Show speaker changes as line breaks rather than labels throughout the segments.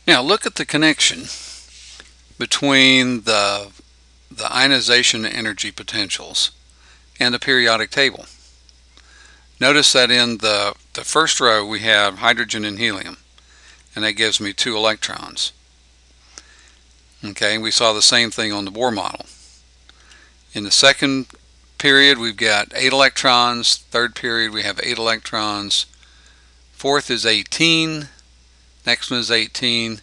Now look at the connection between the ionization energy potentials and the periodic table. Notice that in the first row we have hydrogen and helium, and that gives me 2 electrons. Okay, we saw the same thing on the Bohr model. In the second period we've got 8 electrons, third period we have 8 electrons, fourth is 18, next one is 18,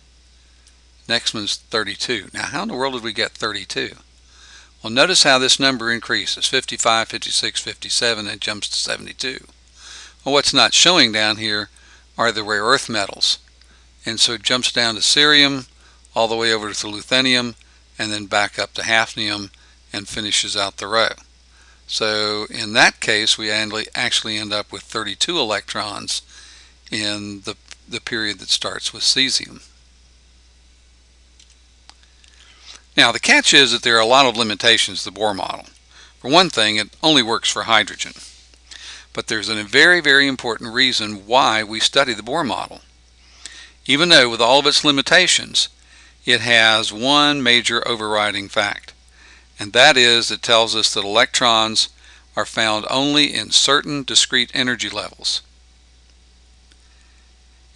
next one's 32. Now how in the world did we get 32? Well, notice how this number increases, 55, 56, 57, and jumps to 72. Well, what's not showing down here are the rare earth metals. And so it jumps down to cerium, all the way over to ruthenium, and then back up to hafnium, and finishes out the row. So in that case, we actually end up with 32 electrons in the period that starts with cesium. Now the catch is that there are a lot of limitations to the Bohr model. For one thing, it only works for hydrogen. But there's a very, very important reason why we study the Bohr model. Even though with all of its limitations, it has one major overriding fact. And that is, it tells us that electrons are found only in certain discrete energy levels.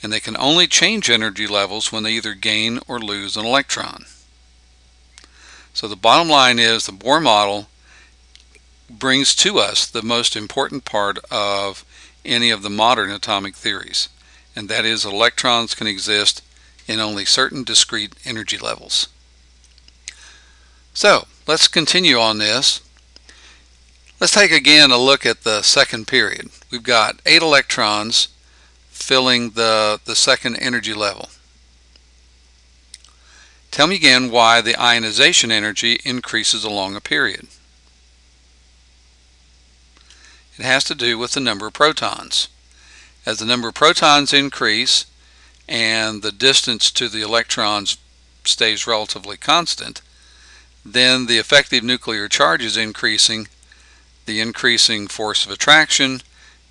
And they can only change energy levels when they either gain or lose an electron. So the bottom line is the Bohr model brings to us the most important part of any of the modern atomic theories, and that is electrons can exist in only certain discrete energy levels. So let's continue on this. Let's take again a look at the second period. We've got 8 electrons filling the second energy level. Tell me again why the ionization energy increases along a period. It has to do with the number of protons. As the number of protons increase and the distance to the electrons stays relatively constant, then the effective nuclear charge is increasing. The increasing force of attraction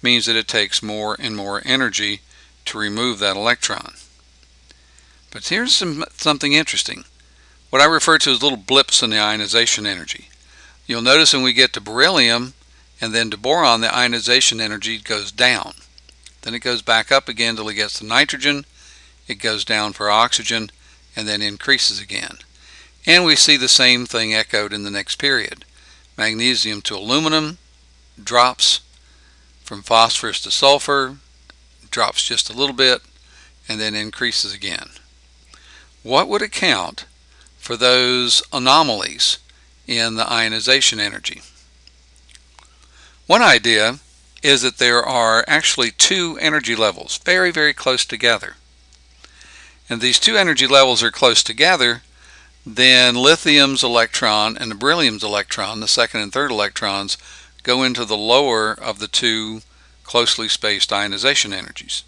means that it takes more and more energy to remove that electron. But here's something interesting. What I refer to as little blips in the ionization energy. You'll notice when we get to beryllium and then to boron, the ionization energy goes down. Then it goes back up again till it gets to nitrogen. It goes down for oxygen and then increases again. And we see the same thing echoed in the next period. Magnesium to aluminum drops, from phosphorus to sulfur, drops just a little bit, and then increases again. What would account for those anomalies in the ionization energy? One idea is that there are actually 2 energy levels very, very close together. And these 2 energy levels are close together, then lithium's electron and the beryllium's electron, the second and third electrons, go into the lower of the 2 closely spaced ionization energies.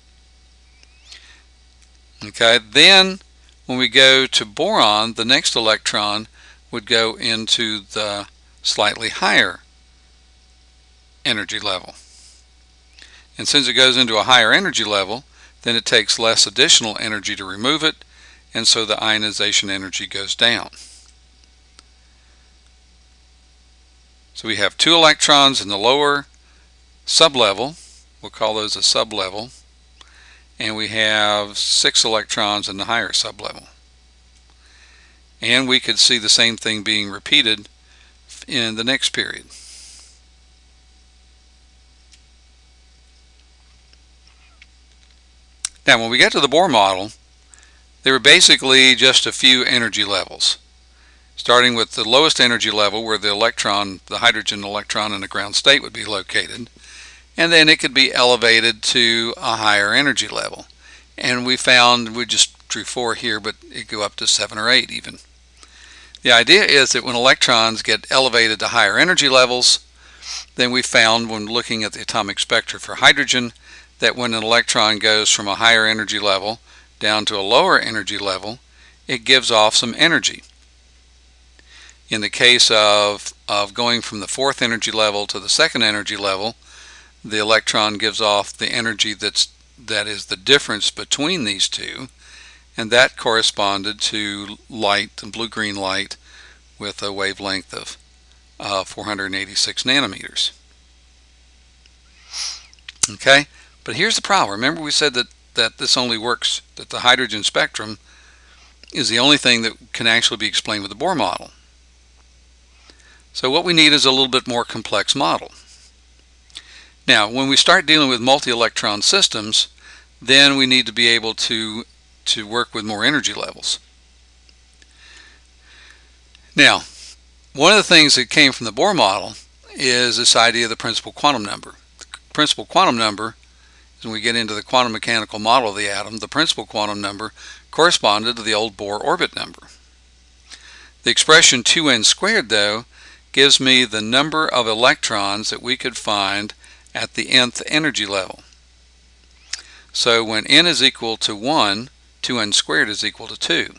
Okay, then when we go to boron, the next electron would go into the slightly higher energy level. And since it goes into a higher energy level, then it takes less additional energy to remove it, and so the ionization energy goes down. So we have 2 electrons in the lower sublevel, we'll call those a sublevel, and we have 6 electrons in the higher sublevel. And we could see the same thing being repeated in the next period. Now when we get to the Bohr model, there were basically just a few energy levels, starting with the lowest energy level where the electron, the hydrogen electron in the ground state would be located, and then it could be elevated to a higher energy level. And we found, we just drew 4 here, but it go up to 7 or 8 even. The idea is that when electrons get elevated to higher energy levels, then we found when looking at the atomic spectra for hydrogen that when an electron goes from a higher energy level down to a lower energy level, it gives off some energy. In the case of going from the 4th energy level to the 2nd energy level, the electron gives off the energy that is the difference between these two, and that corresponded to light, blue-green light, with a wavelength of 486 nanometers. Okay, but here's the problem. Remember we said that this only works, that the hydrogen spectrum is the only thing that can actually be explained with the Bohr model. So what we need is a little bit more complex model. Now, when we start dealing with multi-electron systems, then we need to be able to work with more energy levels. Now, one of the things that came from the Bohr model is this idea of the principal quantum number. The principal quantum number, when we get into the quantum mechanical model of the atom, the principal quantum number corresponded to the old Bohr orbit number. The expression 2n squared, though, gives me the number of electrons that we could find at the nth energy level. So when n is equal to 1, 2n squared is equal to 2.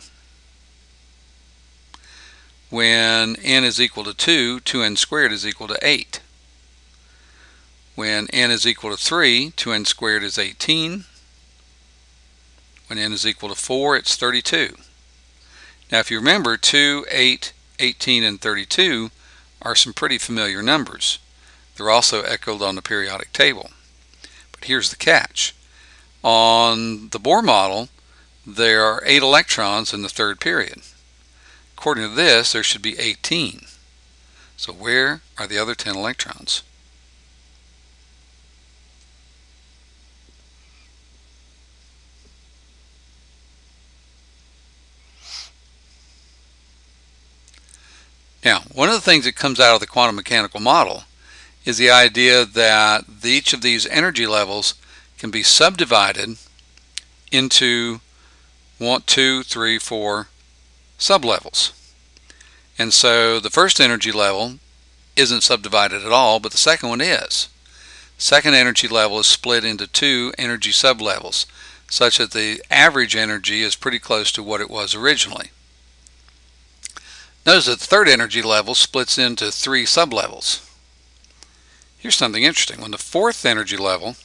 When n is equal to 2, 2n squared is equal to 8. When n is equal to 3, 2n squared is 18. When n is equal to 4, it's 32. Now if you remember, 2, 8, 18, and 32 are some pretty familiar numbers. They're also echoed on the periodic table. But here's the catch. On the Bohr model, there are 8 electrons in the third period. According to this, there should be 18. So where are the other 10 electrons? Now, one of the things that comes out of the quantum mechanical model is the idea that each of these energy levels can be subdivided into 1, 2, 3, 4 sublevels. And so the first energy level isn't subdivided at all, but the second one is. The second energy level is split into 2 energy sublevels, such that the average energy is pretty close to what it was originally. Notice that the third energy level splits into 3 sublevels. Here's something interesting. When the fourth energy level,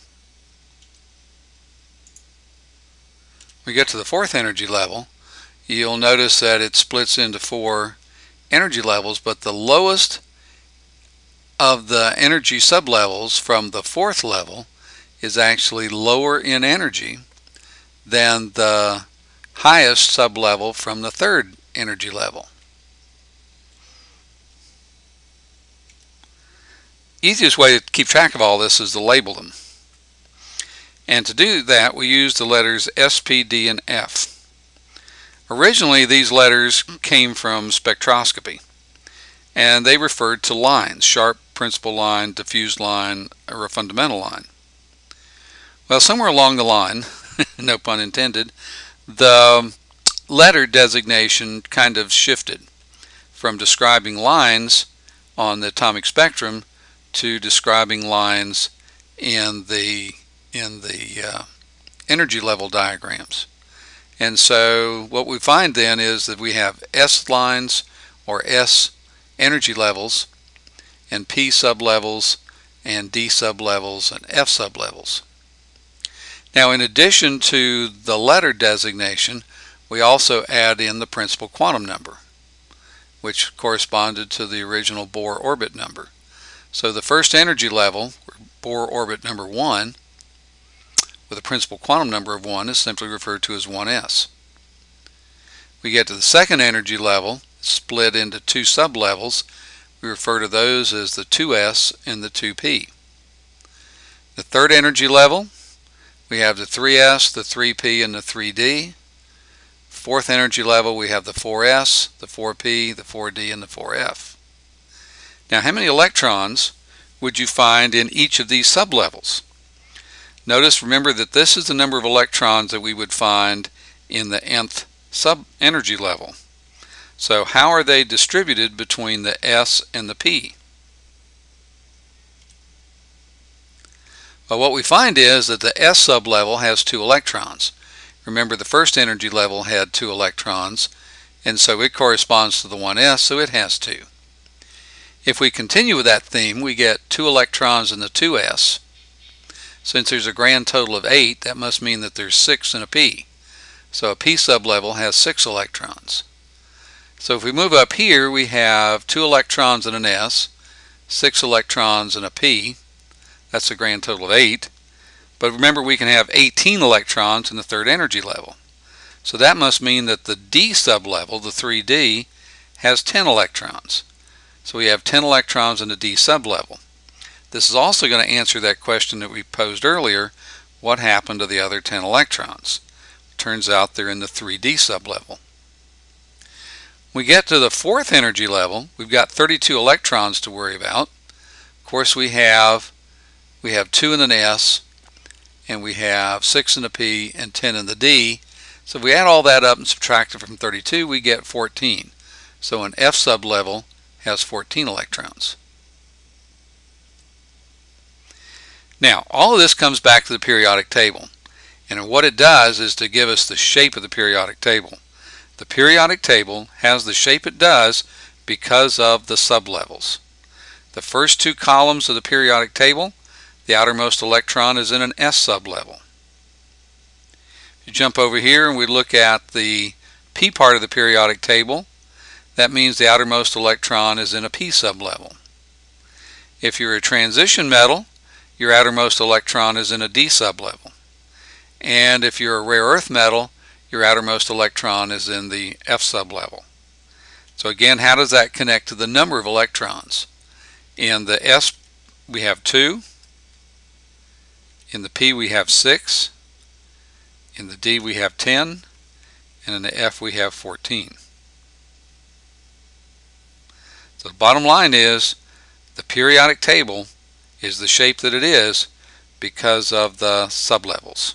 we get to the fourth energy level, you'll notice that it splits into 4 energy levels, but the lowest of the energy sublevels from the fourth level is actually lower in energy than the highest sublevel from the third energy level. Easiest way to keep track of all this is to label them. And to do that, we use the letters S, P, D, and F. Originally, these letters came from spectroscopy, and they referred to lines: sharp, principal line, diffuse line, or a fundamental line. Well, somewhere along the line, no pun intended, the letter designation kind of shifted from describing lines on the atomic spectrum to describing lines in the energy level diagrams. And so what we find then is that we have S lines, or S energy levels, and P sublevels, and D sublevels, and F sublevels. Now, in addition to the letter designation, we also add in the principal quantum number, which corresponded to the original Bohr orbit number. So the first energy level, Bohr orbit number 1, with a principal quantum number of 1, is simply referred to as 1s. We get to the second energy level, split into 2 sublevels. We refer to those as the 2s and the 2p. The third energy level, we have the 3s, the 3p, and the 3d. Fourth energy level, we have the 4s, the 4p, the 4d, and the 4f. Now, how many electrons would you find in each of these sublevels? Notice, remember that this is the number of electrons that we would find in the nth sub-energy level. So how are they distributed between the S and the P? Well, what we find is that the S sublevel has 2 electrons. Remember, the first energy level had 2 electrons, and so it corresponds to the 1s, so it has 2. If we continue with that theme, we get 2 electrons in the 2s. Since there's a grand total of 8, that must mean that there's 6 in a p. So a p sublevel has 6 electrons. So if we move up here, we have 2 electrons in an s, 6 electrons in a p. That's a grand total of 8. But remember, we can have 18 electrons in the third energy level. So that must mean that the d sublevel, the 3d, has 10 electrons. So we have 10 electrons in the d sublevel. This is also going to answer that question that we posed earlier, what happened to the other 10 electrons? Turns out they're in the 3d sublevel. When we get to the fourth energy level, we've got 32 electrons to worry about. Of course, we have 2 in an s, and we have 6 in the p and 10 in the d. So if we add all that up and subtract it from 32, we get 14. So an f sublevel has 14 electrons. Now, all of this comes back to the periodic table, and what it does is to give us the shape of the periodic table. The periodic table has the shape it does because of the sublevels. The first 2 columns of the periodic table, the outermost electron is in an s sublevel. If you jump over here and we look at the p part of the periodic table, that means the outermost electron is in a p sublevel. If you're a transition metal, your outermost electron is in a d sublevel. And if you're a rare earth metal, your outermost electron is in the f sublevel. So again, how does that connect to the number of electrons? In the s we have 2, in the p we have 6, in the d we have 10, and in the f we have 14. So the bottom line is the periodic table is the shape that it is because of the sublevels.